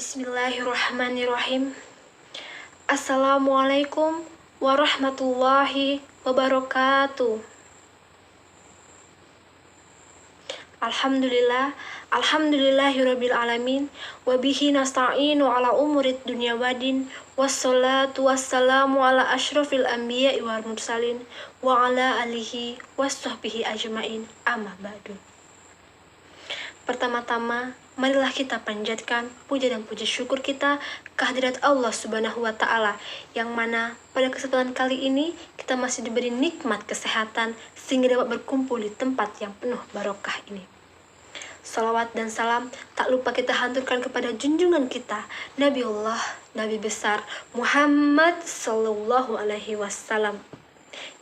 Bismillahirrahmanirrahim. Assalamualaikum warahmatullahi wabarakatuh. Alhamdulillahirabbil alamin wa bihi nasta'inu ala umurid dunya wadin wassalatu wassalamu ala asyrafil anbiya'i wal mursalin wa ala alihi washabbihi ajmain, amma ba'du. Pertama-tama, marilah kita panjatkan puja dan puji syukur kita kehadirat Allah Subhanahu wa Ta'ala, yang mana pada kesempatan kali ini kita masih diberi nikmat kesehatan sehingga dapat berkumpul di tempat yang penuh barokah ini. Salawat dan salam tak lupa kita haturkan kepada junjungan kita, Nabiullah, Nabi besar Muhammad Sallallahu Alaihi Wasallam,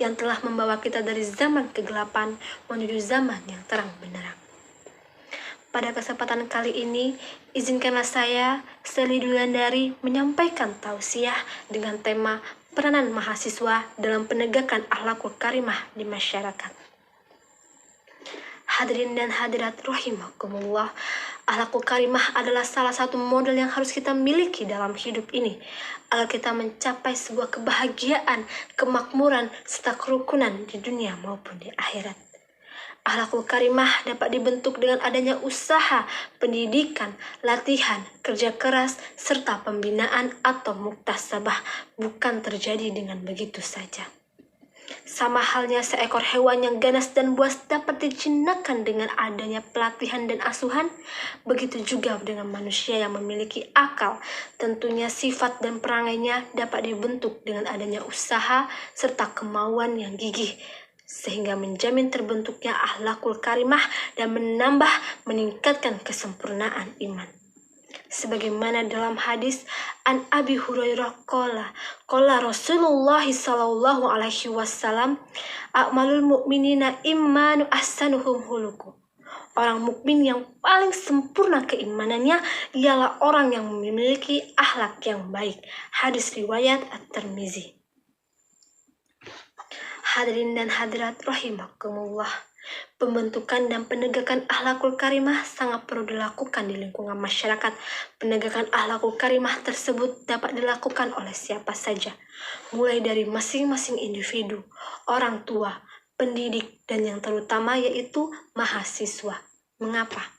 yang telah membawa kita dari zaman kegelapan menuju zaman yang terang benderang. Pada kesempatan kali ini, izinkanlah saya, Seli Dwiandari, menyampaikan tausiah dengan tema peranan mahasiswa dalam penegakan akhlakul karimah di masyarakat. Hadirin dan hadirat rahimakumullah, akhlakul karimah adalah salah satu model yang harus kita miliki dalam hidup ini, agar kita mencapai sebuah kebahagiaan, kemakmuran, serta kerukunan di dunia maupun di akhirat. Akhlakul karimah dapat dibentuk dengan adanya usaha, pendidikan, latihan, kerja keras, serta pembinaan atau muktasabah, bukan terjadi dengan begitu saja. Sama halnya seekor hewan yang ganas dan buas dapat dijinakkan dengan adanya pelatihan dan asuhan, begitu juga dengan manusia yang memiliki akal. Tentunya sifat dan perangainya dapat dibentuk dengan adanya usaha serta kemauan yang gigih, sehingga menjamin terbentuknya akhlakul karimah dan meningkatkan kesempurnaan iman. Sebagaimana dalam hadis An Abi Hurairah qala Rasulullah sallallahu alaihi wasallam, a'malul mu'minina immanu ahsanuhum huluku. Orang mukmin yang paling sempurna keimanannya ialah orang yang memiliki akhlak yang baik. Hadis riwayat At-Tirmizi. Hadirin dan hadirat rahimakumullah, pembentukan dan penegakan akhlakul karimah sangat perlu dilakukan di lingkungan masyarakat. Penegakan akhlakul karimah tersebut dapat dilakukan oleh siapa saja, mulai dari masing-masing individu, orang tua, pendidik, dan yang terutama yaitu mahasiswa. Mengapa?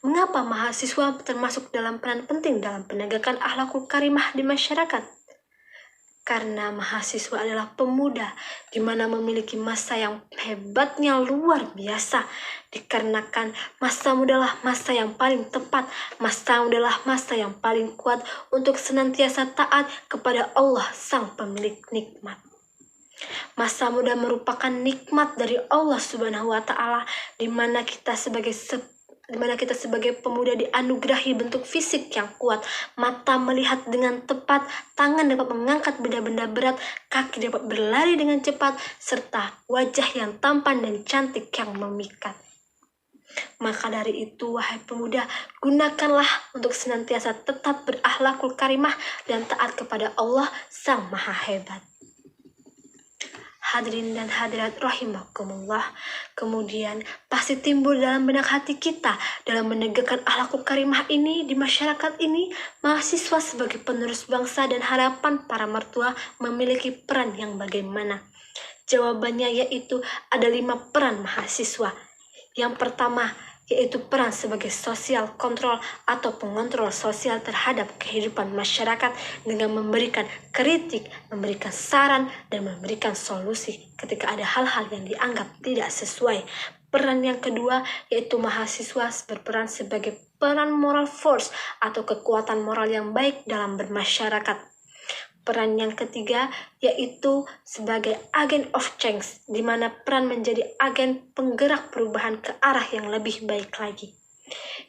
Mengapa mahasiswa termasuk dalam peran penting dalam penegakan akhlakul karimah di masyarakat? Karena mahasiswa adalah pemuda, di mana memiliki masa yang hebatnya luar biasa. Dikarenakan masa muda adalah masa yang paling tepat, masa muda adalah masa yang paling kuat untuk senantiasa taat kepada Allah Sang Pemilik nikmat. Masa muda merupakan nikmat dari Allah Subhanahu wa Ta'ala, di mana kita sebagai pemuda dianugerahi bentuk fisik yang kuat, mata melihat dengan tepat, tangan dapat mengangkat benda-benda berat, kaki dapat berlari dengan cepat, serta wajah yang tampan dan cantik yang memikat. Maka dari itu, wahai pemuda, gunakanlah untuk senantiasa tetap berakhlakul karimah dan taat kepada Allah Sang Maha Hebat. Hadirin dan hadirat rahimakumullah, kemudian pasti timbul dalam benak hati kita dalam menegakkan akhlakul karimah ini di masyarakat ini. Mahasiswa sebagai penerus bangsa dan harapan para mertua memiliki peran yang bagaimana? Jawabannya yaitu ada 5 peran mahasiswa. Yang pertama yaitu peran sebagai sosial kontrol atau pengontrol sosial terhadap kehidupan masyarakat dengan memberikan kritik, memberikan saran, dan memberikan solusi ketika ada hal-hal yang dianggap tidak sesuai. Peran yang kedua yaitu mahasiswa berperan sebagai peran moral force atau kekuatan moral yang baik dalam bermasyarakat. Peran yang ketiga yaitu sebagai agent of change, di mana peran menjadi agen penggerak perubahan ke arah yang lebih baik lagi.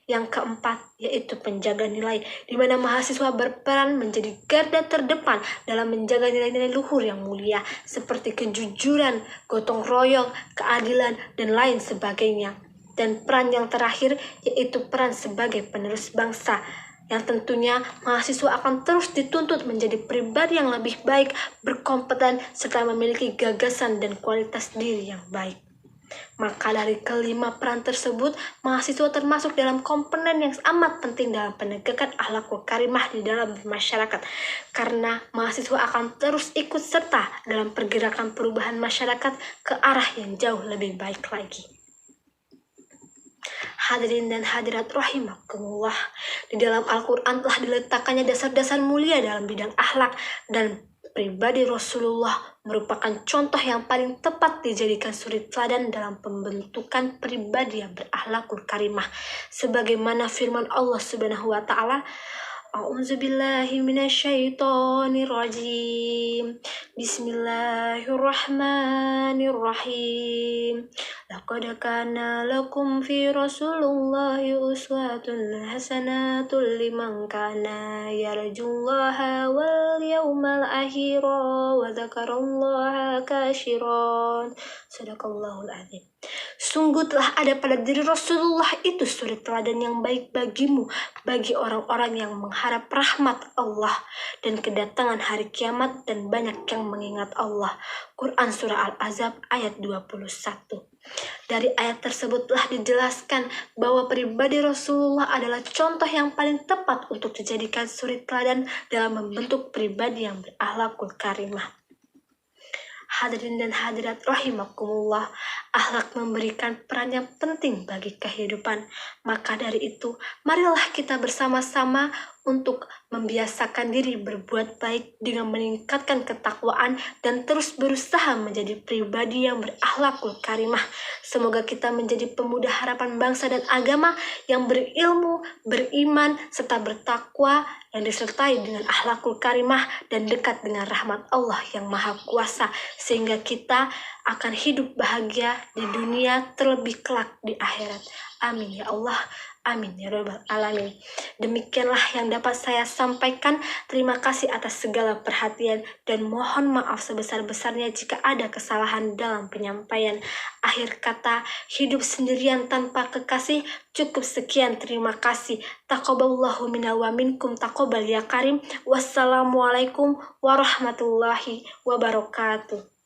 Yang keempat yaitu penjaga nilai, di mana mahasiswa berperan menjadi garda terdepan dalam menjaga nilai-nilai luhur yang mulia seperti kejujuran, gotong royong, keadilan, dan lain sebagainya. Dan peran yang terakhir yaitu peran sebagai penerus bangsa, yang tentunya mahasiswa akan terus dituntut menjadi pribadi yang lebih baik, berkompeten, serta memiliki gagasan dan kualitas diri yang baik. Maka dari kelima peran tersebut, mahasiswa termasuk dalam komponen yang amat penting dalam penegakan akhlakul karimah di dalam masyarakat. Karena mahasiswa akan terus ikut serta dalam pergerakan perubahan masyarakat ke arah yang jauh lebih baik lagi. Hadirin dan hadirat rahimakumullah, di dalam Al-Quran telah diletakkannya dasar-dasar mulia dalam bidang akhlak, dan pribadi Rasulullah merupakan contoh yang paling tepat dijadikan suri teladan dalam pembentukan pribadi yang berakhlakul karimah. Sebagaimana firman Allah Subhanahu wa taala, A'udzubillahi minasyaitonirrajim. Bismillahirrahmanirrahim. Laqad kana lakum fi Rasulillahi uswatun hasanatun liman kana yarjullaha wal yawmal akhira wa dzakarallaha katsiran. Sadaqallahul adzim. Sungguh telah ada pada diri Rasulullah itu suri teladan yang baik bagimu, bagi orang-orang yang mengharap rahmat Allah dan kedatangan hari kiamat dan banyak yang mengingat Allah. Quran Surah Al-Ahzab ayat 21. Dari ayat tersebut telah dijelaskan bahwa pribadi Rasulullah adalah contoh yang paling tepat untuk dijadikan suri teladan dalam membentuk pribadi yang berakhlakul karimah. Hadirin dan hadirat rahimakumullah, akhlak memberikan peran yang penting bagi kehidupan. Maka dari itu, marilah kita bersama-sama untuk membiasakan diri berbuat baik dengan meningkatkan ketakwaan dan terus berusaha menjadi pribadi yang berakhlakul karimah. Semoga kita menjadi pemuda harapan bangsa dan agama yang berilmu, beriman, serta bertakwa, yang disertai dengan akhlakul karimah dan dekat dengan rahmat Allah yang Maha Kuasa, sehingga kita akan hidup bahagia di dunia terlebih kelak di akhirat. Amin ya Allah, amin ya rabbal alamin. Demikianlah yang dapat saya sampaikan. Terima kasih atas segala perhatian dan mohon maaf sebesar-besarnya jika ada kesalahan dalam penyampaian. Akhir kata, hidup sendirian tanpa kekasih. Cukup sekian, terima kasih. Taqabbalallahu minna wa minkum taqabbal ya karim. Wassalamualaikum warahmatullahi wabarakatuh.